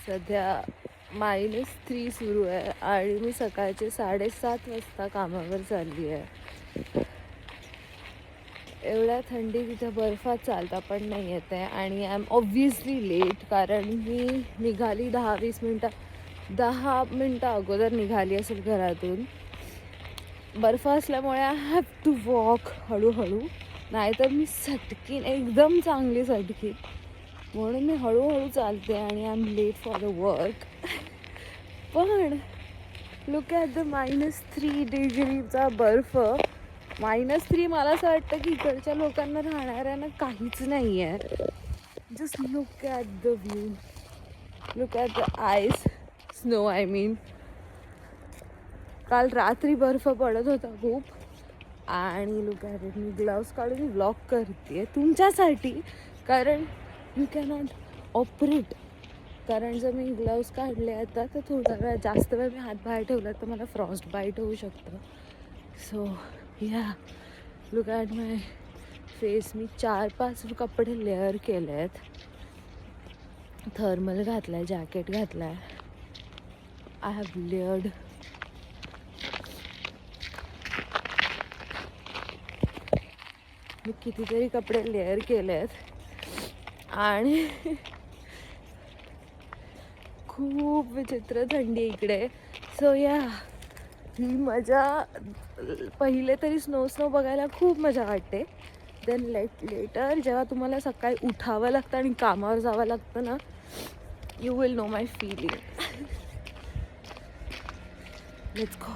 सध्या -3 सुरू आहे आणि मी सकाळचे 7:30 वाजता कामावर चालली आहे. एवढ्या थंडी तिथे बर्फात चालता पण नाही येत आहे आणि आय एम ऑब्व्हियसली लेट, कारण मी निघाली 10 मिनटं अगोदर निघाली असेल घरातून. बर्फ असल्यामुळे आय हॅव टू वॉक हळूहळू, नाहीतर मी सटकीन, एकदम चांगली सटकीन. म्हणून मी हळूहळू चालते आणि I am late for the work. पण लुक ॲट द -3 डिग्रीचा बर्फ. -3 मला असं वाटतं की इकडच्या लोकांना राहणाऱ्यांना काहीच नाही आहे. Just look at the view, look at the ice, snow I mean. काल रात्री बर्फ पडत होता खूप. आणि look at it, me gloves काढून व्लॉग करते तुमच्यासाठी, कारण यू कॅनॉट ऑपरेट. कारण जर मी ग्लव्स काढले आता तर थोडा वेळ जास्त वेळ मी हात बाहेर ठेवला तर मला फ्रॉस्ट बाईट होऊ शकतं. सो या, लुक ॲट माय फेस. मी 4-5 कपडे लेअर केले आहेत. थर्मल घातला आहे, जॅकेट घातला आहे. I have layered. मी कितीतरी कपडे लेअर केले आहेत आणि खूप विचित्र थंडी इकडे. सो या, ही मजा. पहिले तरी स्नो बघायला खूप मजा वाटते. देन लेटर जेव्हा तुम्हाला सकाळी उठावं लागतं आणि कामावर जावं लागतं ना, you will know my feeling. Let's go.